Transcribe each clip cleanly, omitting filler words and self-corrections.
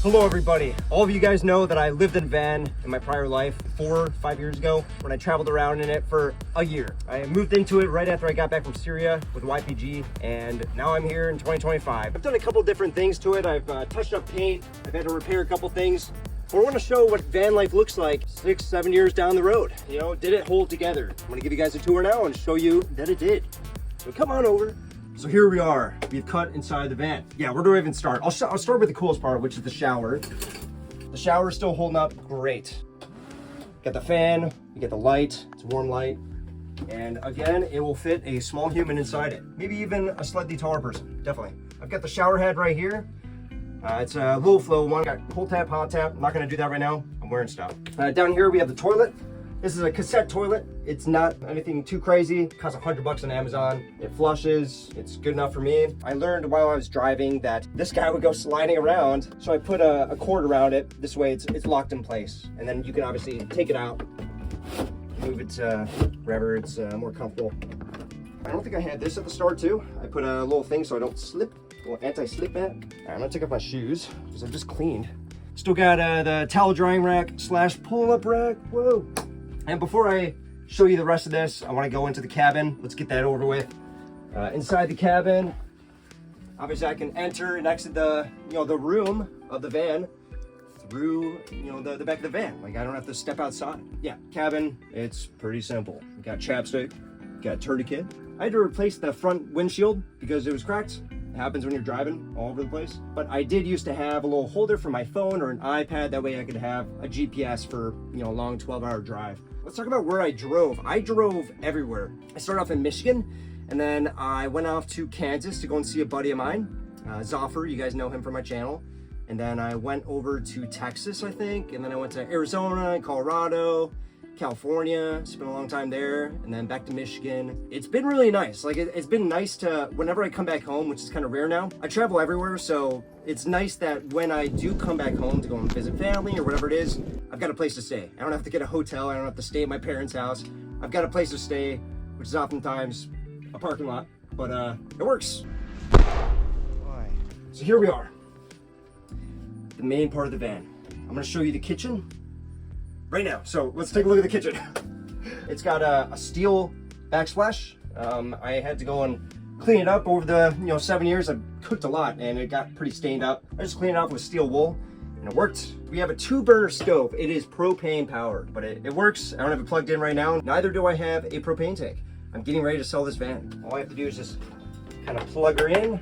Hello everybody. All of you guys know that I lived in a van in my prior life 4 or 5 years ago when I traveled around in it for a year. I moved into it right after I got back from Syria with YPG, and now I'm here in 2025. I've done a couple different things to it. I've touched up paint, I've had to repair a couple things. But I want to show what van life looks like 6-7 years down the road. You know, did it hold together? I'm going to give you guys a tour now and show you that it did. So come on over. So here we are, we've cut inside the van. Yeah, where do I even start? I'll start with the coolest part, which is the shower. The shower is still holding up great. Got the fan, you get the light, it's a warm light. And again, it will fit a small human inside it. Maybe even a slightly taller person, definitely. I've got the shower head right here. It's a low flow one, got cold tap, hot tap. I'm not gonna do that right now, I'm wearing stuff. Down here we have the toilet. This is a cassette toilet. It's not anything too crazy. It costs $100 on Amazon. It flushes, it's good enough for me. I learned while I was driving that this guy would go sliding around. So I put a cord around it. This way it's locked in place. And then you can obviously take it out, move it wherever it's more comfortable. I don't think I had this at the start too. I put a little thing so I don't slip, a little anti-slip mat. All right, I'm gonna take off my shoes because I've just cleaned. Still got the towel drying rack / pull-up rack, whoa. And before I show you the rest of this, I want to go into the cabin. Let's get that over with. Inside the cabin, obviously I can enter and exit the room of the van through the back of the van. Like I don't have to step outside. Yeah, cabin, it's pretty simple. We got chapstick, got a tourniquet. I had to replace the front windshield because it was cracked. It happens when you're driving all over the place. But I did used to have a little holder for my phone or an iPad. That way I could have a GPS for a long 12-hour drive. Let's talk about where I drove. I drove everywhere. I started off in Michigan, and then I went off to Kansas to go and see a buddy of mine, Zoffer. You guys know him from my channel. And then I went over to Texas, I think. And then I went to Arizona, Colorado, California, spent a long time there, and then back to Michigan. It's been really nice. Like it's been nice to, whenever I come back home, which is kind of rare now, I travel everywhere, so it's nice that when I do come back home to go and visit family or whatever it is, I've got a place to stay. I don't have to get a hotel, I don't have to stay at my parents' house. I've got a place to stay, which is oftentimes a parking lot, but it works. So here we are, the main part of the van. I'm gonna show you the kitchen right now. So let's take a look at the kitchen. It's got a steel backsplash. I had to go and clean it up over the 7 years. I've cooked a lot and it got pretty stained up. I just cleaned it off with steel wool and it worked. We have a 2-burner stove. It is propane powered, but it works. I don't have it plugged in right now. Neither do I have a propane tank. I'm getting ready to sell this van. All I have to do is just kind of plug her in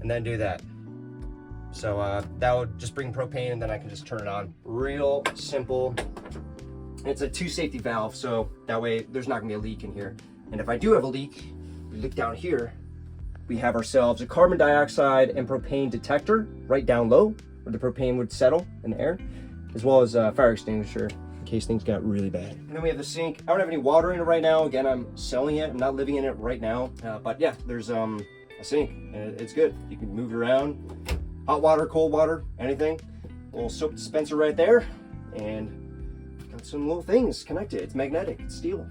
and then do that. So that would just bring propane and then I can just turn it on. Real simple. It's a 2 safety valve, so that way there's not gonna be a leak in here. And if I do have a leak, we look down here, we have ourselves a carbon dioxide and propane detector right down low where the propane would settle in the air, as well as a fire extinguisher in case things got really bad. And then we have the sink. I don't have any water in it right now. Again, I'm selling it. I'm not living in it right now. But yeah, there's a sink and it's good. You can move it around. Hot water, cold water, anything. A little soap dispenser right there, and got some little things connected. It's magnetic, it's steel.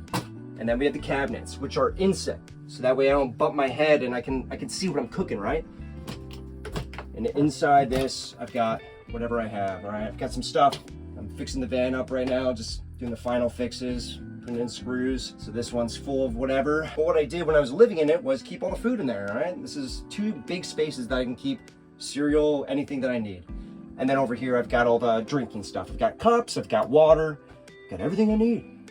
And then we have the cabinets, which are inset, so that way I don't bump my head and I can see what I'm cooking, right? And inside this, I've got whatever I have. All right, I've got some stuff. I'm fixing the van up right now, just doing the final fixes, putting in screws. So this one's full of whatever. But what I did when I was living in it was keep all the food in there. All right, this is 2 big spaces that I can keep cereal, anything that I need. And then over here I've got all the drinking stuff. I've got cups, I've got water, got everything I need.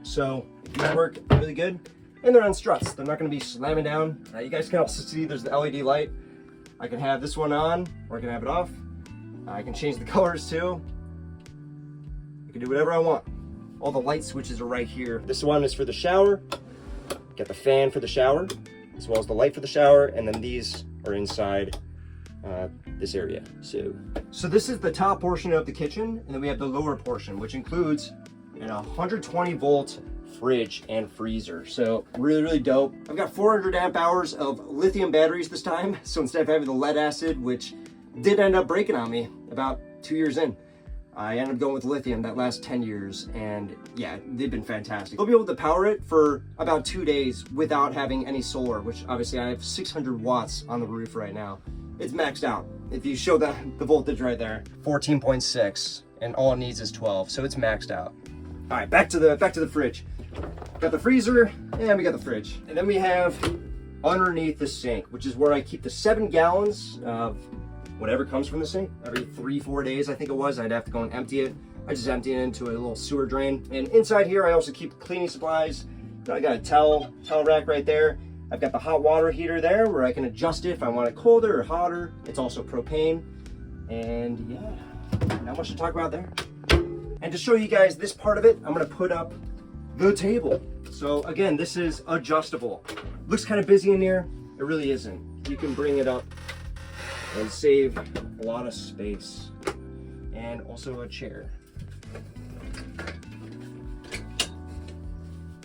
So these work really good, and they're on struts. They're not going to be slamming down. You guys can also see there's the LED light. I can have this one on, or I can have it off. I can change the colors too. I can do whatever I want. All the light switches are right here. This one is for the shower. Got the fan for the shower, as well as the light for the shower, and then these are inside this area. So this is the top portion of the kitchen, and then we have the lower portion, which includes a 120 volt fridge and freezer. So really dope. I've got 400 amp hours of lithium batteries this time, so instead of having the lead acid, which did end up breaking on me about 2 years in, I ended up going with lithium that last 10 years, and yeah, they've been fantastic. They'll be able to power it for about 2 days without having any solar, which obviously I have 600 watts on the roof right now. It's maxed out. if you show the voltage right there, 14.6, and all it needs is 12, so it's maxed out. All right, back to the fridge. Got the freezer, and we got the fridge. And then we have underneath the sink, which is where I keep the 7 gallons of whatever comes from the sink. Every 3-4 days, I think it was, I'd have to go and empty it. I just empty it into a little sewer drain. And inside here, I also keep cleaning supplies. I got a towel rack right there. I've got the hot water heater there where I can adjust it if I want it colder or hotter. It's also propane. And yeah, not much to talk about there. And to show you guys this part of it, I'm gonna put up the table. So again, this is adjustable. Looks kind of busy in here. It really isn't. You can bring it up and save a lot of space. And also a chair.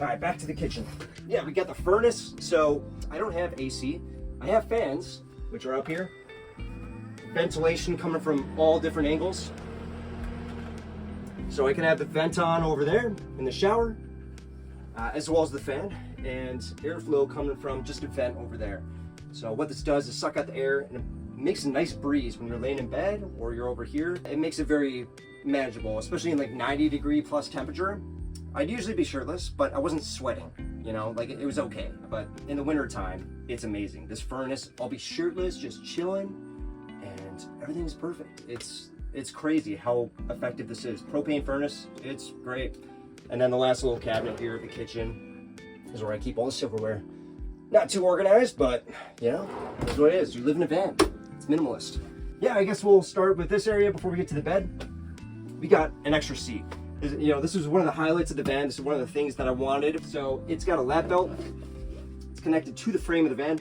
All right, back to the kitchen. Yeah, we got the furnace. So I don't have AC. I have fans, which are up here. Ventilation coming from all different angles. So I can have the vent on over there in the shower, as well as the fan, and airflow coming from just a vent over there. So what this does is suck out the air, and it makes a nice breeze when you're laying in bed or you're over here. It makes it very manageable, especially in like 90-degree plus temperature. I'd usually be shirtless, but I wasn't sweating, you know, like it was okay. But in the winter time, it's amazing. This furnace, I'll be shirtless, just chilling, and everything's perfect. It's crazy how effective this is. Propane furnace, it's great. And then the last little cabinet here at the kitchen is where I keep all the silverware. Not too organized, but you know, that's what it is. You live in a van. It's minimalist. Yeah, I guess we'll start with this area before we get to the bed. We got an extra seat. You know, this was one of the highlights of the van. This is one of the things that I wanted. So it's got a lap belt. It's connected to the frame of the van,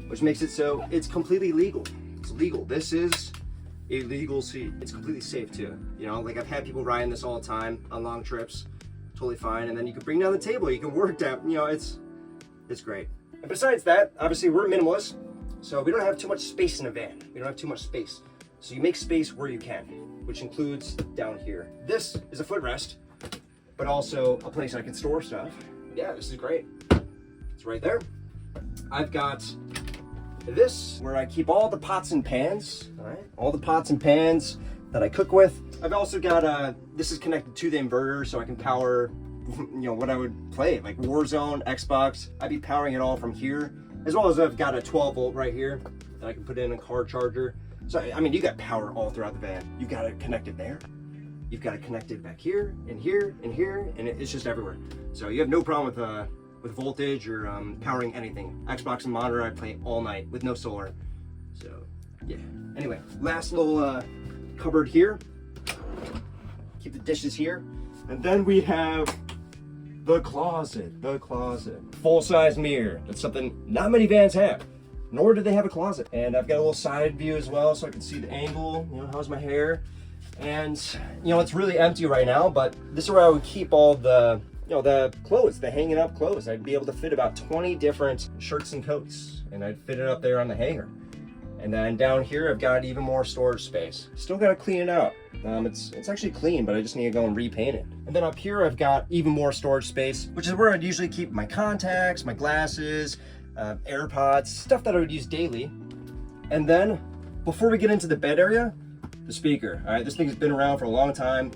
which makes it so it's completely legal. It's legal. This is a legal seat. It's completely safe too. You know, like I've had people riding this all the time on long trips. Totally fine. And then you can bring down the table. You can work down. You know, it's great. And besides that, obviously we're minimalist, so we don't have too much space in a van. We don't have too much space. So you make space where you can, which includes down here. This is a footrest, but also a place I can store stuff. Yeah, this is great. It's right there. I've got this where I keep all the pots and pans, all right? All the pots and pans that I cook with. I've also got, this is connected to the inverter so I can power, you know, what I would play, like Warzone, Xbox. I'd be powering it all from here, as well as I've got a 12-volt right here that I can put in a car charger. So, I mean, you got power all throughout the van. You've got it connected there. You've got it connected back here, and here, and here, and it's just everywhere. So you have no problem with voltage or powering anything. Xbox and monitor, I play all night with no solar. So, yeah. Anyway, last little cupboard here. Keep the dishes here. And then we have the closet. Full-size mirror. That's something not many vans have. Nor do they have a closet. And I've got a little side view as well so I can see the angle, you know, how's my hair. And, you know, it's really empty right now, but this is where I would keep all the, you know, the clothes, the hanging up clothes. I'd be able to fit about 20 different shirts and coats, and I'd fit it up there on the hanger. And then down here, I've got even more storage space. Still gotta clean it out. It's actually clean, but I just need to go and repaint it. And then up here, I've got even more storage space, which is where I'd usually keep my contacts, my glasses, AirPods, stuff that I would use daily. And then, before we get into the bed area, the speaker. All right, this thing's been around for a long time.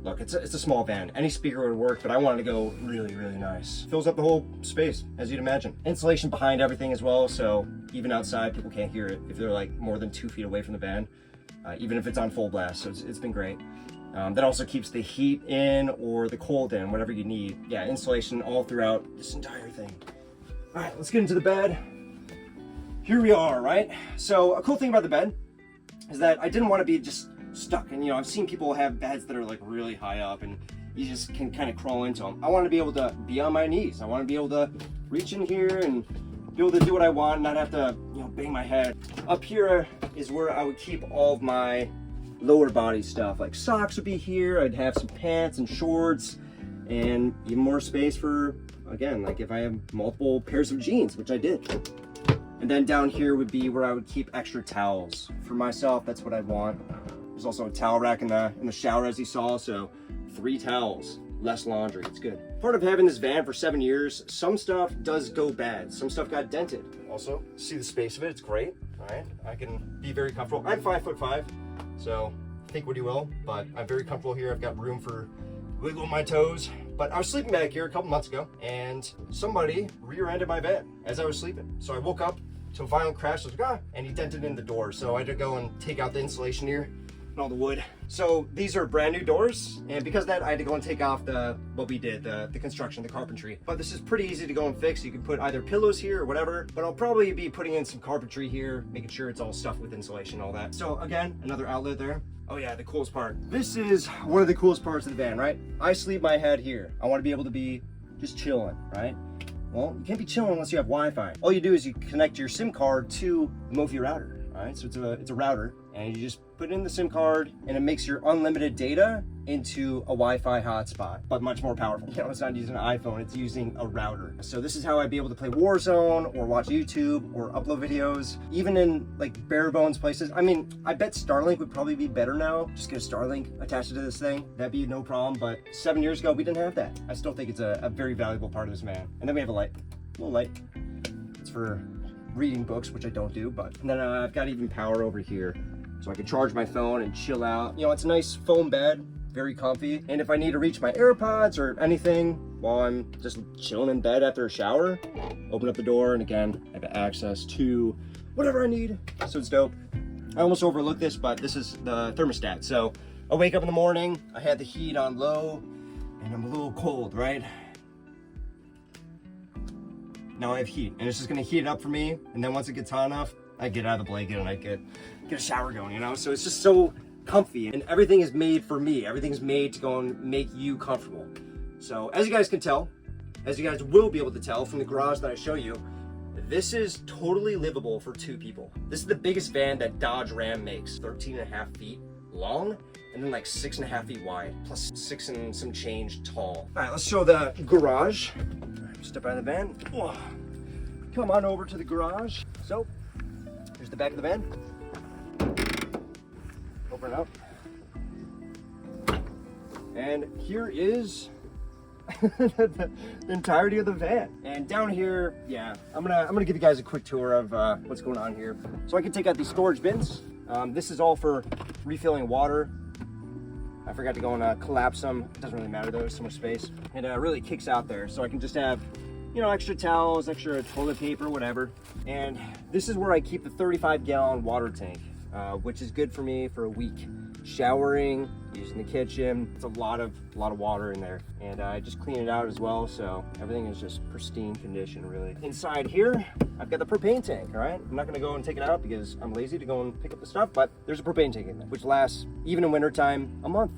Look, it's a small van. Any speaker would work, but I wanted to go really, really nice. Fills up the whole space, as you'd imagine. Insulation behind everything as well, so even outside, people can't hear it if they're like more than 2 feet away from the van, even if it's on full blast, so it's been great. That also keeps the heat in or the cold in, whatever you need. Yeah, insulation all throughout this entire thing. All right, let's get into the bed. Here we are, right? So a cool thing about the bed is that I didn't want to be just stuck. And you know, I've seen people have beds that are like really high up and you just can kind of crawl into them. I want to be able to be on my knees. I want to be able to reach in here and be able to do what I want and not have to, you know, bang my head. Up here is where I would keep all of my lower body stuff. Like socks would be here. I'd have some pants and shorts and even more space for, again, like if I have multiple pairs of jeans, which I did. And then down here would be where I would keep extra towels. For myself, that's what I'd want. There's also a towel rack in the shower, as you saw, so 3 towels, less laundry, it's good. Part of having this van for 7 years, some stuff does go bad. Some stuff got dented. Also, see the space of it, it's great. all right? I can be very comfortable. I'm 5'5", so think what you will, but I'm very comfortable here. I've got room for wiggling my toes. But I was sleeping back here a couple months ago, and somebody rear-ended my van as I was sleeping. So I woke up to a violent crash. I was like, and he dented in the door. So I had to go and take out the insulation here and all the wood. So these are brand new doors, and because of that, I had to go and take off what we did, the construction, the carpentry. But this is pretty easy to go and fix. You can put either pillows here or whatever, but I'll probably be putting in some carpentry here, making sure it's all stuffed with insulation and all that. So again, another outlet there. Oh yeah, the coolest part. This is one of the coolest parts of the van, right? I sleep my head here. I want to be able to be just chilling, right? Well, you can't be chilling unless you have Wi-Fi. All you do is you connect your SIM card to the Mophie router, all right? So it's a router, and you just put in the SIM card, and it makes your unlimited data into a Wi-Fi hotspot, but much more powerful. You know, it's not using an iPhone, it's using a router. So this is how I'd be able to play Warzone or watch YouTube or upload videos, even in like bare bones places. I mean, I bet Starlink would probably be better now. Just get a Starlink attached to this thing. That'd be no problem, but 7 years ago, we didn't have that. I still think it's a very valuable part of this van. And then we have a light, a little light. It's for reading books, which I don't do, but and then I've got even power over here. So I can charge my phone and chill out. You know, it's a nice foam bed, very comfy. And if I need to reach my AirPods or anything while I'm just chilling in bed after a shower, open up the door, and again, I have access to whatever I need. So it's dope. I almost overlooked this, but this is the thermostat. So I wake up in the morning, I had the heat on low, and I'm a little cold, right? Now I have heat, and it's just gonna heat it up for me. And then once it gets hot enough, I get out of the blanket and I get a shower going, you know? So it's just so comfy, and everything is made for me. Everything's made to go and make you comfortable. So as you guys can tell, as you guys will be able to tell from the garage that I show you, this is totally livable for 2 people. This is the biggest van that Dodge Ram makes, 13.5 feet long, and then like 6.5 feet wide, plus 6 and some change tall. All right, let's show the garage. Step out of the van. Come on over to the garage. So here's the back of the van. Open it up. And here is the entirety of the van. And down here, yeah, I'm gonna give you guys a quick tour of what's going on here. So I can take out these storage bins. This is all for refilling water. I forgot to go and collapse them. It doesn't really matter though, there's so much space. It really kicks out there. So I can just have, you know, extra towels, extra toilet paper, whatever. And this is where I keep the 35-gallon water tank, which is good for me for a week. Showering, using the kitchen. It's a lot of water in there. And I just clean it out as well, so everything is just pristine condition, really. Inside here, I've got the propane tank, all right? I'm not gonna go and take it out because I'm lazy to go and pick up the stuff, but there's a propane tank in there, which lasts, even in wintertime, a month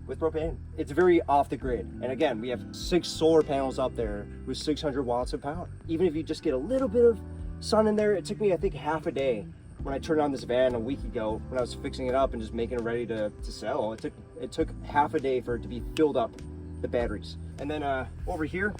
with propane. It's very off the grid. And again, we have 6 solar panels up there with 600 watts of power. Even if you just get a little bit of sun in there, it took me, I think, half a day when I turned on this van a week ago, when I was fixing it up and just making it ready to sell. It took half a day for it to be filled up, the batteries. And then over here,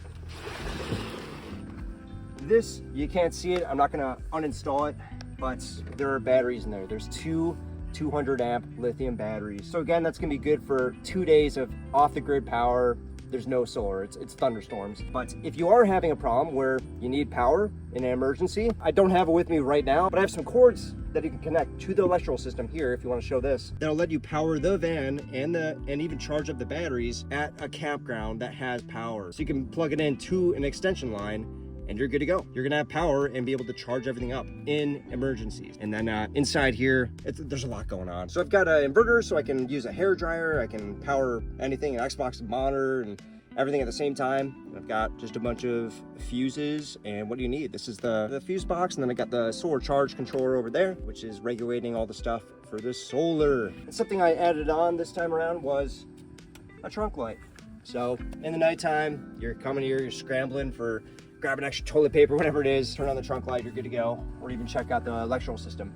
this, you can't see it. I'm not gonna uninstall it, but there are batteries in there. There's 2 200 amp lithium batteries. So again, that's gonna be good for 2 days of off the grid power. There's no solar, it's thunderstorms. But if you are having a problem where you need power in an emergency, I don't have it with me right now, but I have some cords that you can connect to the electrical system here, if you want to show this. That'll let you power the van and even charge up the batteries at a campground that has power. So you can plug it into an extension line and you're good to go. You're gonna have power and be able to charge everything up in emergencies. And then inside here, there's a lot going on. So I've got an inverter, so I can use a hair dryer, I can power anything, an Xbox monitor, and everything at the same time. I've got just a bunch of fuses, and what do you need? This is the fuse box, and then I got the solar charge controller over there, which is regulating all the stuff for the solar. And something I added on this time around was a trunk light. So in the nighttime, you're coming here, you're scrambling for grab an extra toilet paper, whatever it is, turn on the trunk light, you're good to go. Or even check out the electrical system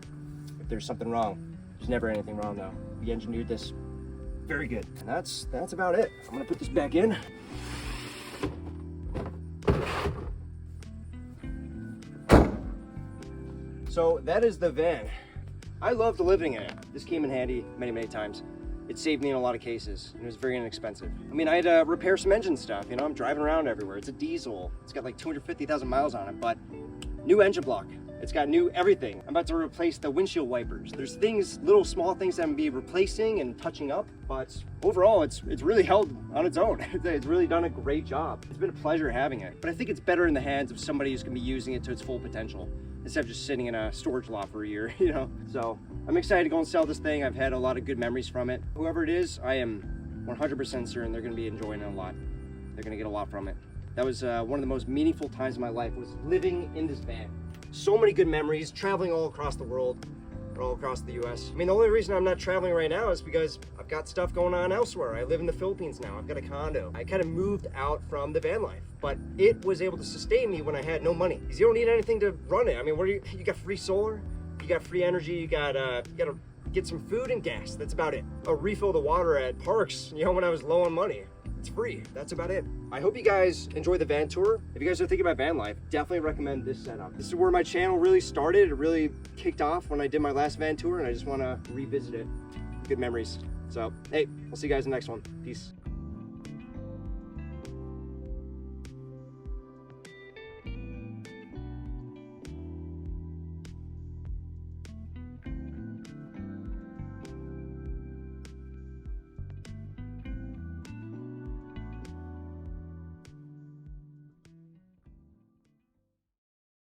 if there's something wrong. There's never anything wrong though. We engineered this very good. And that's about it. I'm gonna put this back in. So that is the van. I loved living in it. This came in handy many, many times. It saved me in a lot of cases, and it was very inexpensive. I mean, I had to repair some engine stuff, you know, I'm driving around everywhere. It's a diesel. It's got like 250,000 miles on it, but new engine block. It's got new everything. I'm about to replace the windshield wipers. There's things, little small things that I'm gonna be replacing and touching up, but overall it's really held on its own. It's really done a great job. It's been a pleasure having it, but I think it's better in the hands of somebody who's gonna be using it to its full potential instead of just sitting in a storage lot for a year, you know? So I'm excited to go and sell this thing. I've had a lot of good memories from it. Whoever it is, I am 100% certain they're gonna be enjoying it a lot. They're gonna get a lot from it. That was one of the most meaningful times of my life, was living in this van. So many good memories, traveling all across the world, all across the US. I mean, the only reason I'm not traveling right now is because I've got stuff going on elsewhere. I live in the Philippines now. I've got a condo. I kind of moved out from the van life, but it was able to sustain me when I had no money. Because you don't need anything to run it. I mean, you got free solar, you got free energy, you gotta get some food and gas. That's about it. I'll refill the water at parks, you know, when I was low on money. It's free. That's about it. I hope you guys enjoy the van tour. If you guys are thinking about van life, definitely recommend this setup. This is where my channel really started. It really kicked off when I did my last van tour, and I just want to revisit it. Good memories. So, hey, I'll see you guys in the next one. Peace.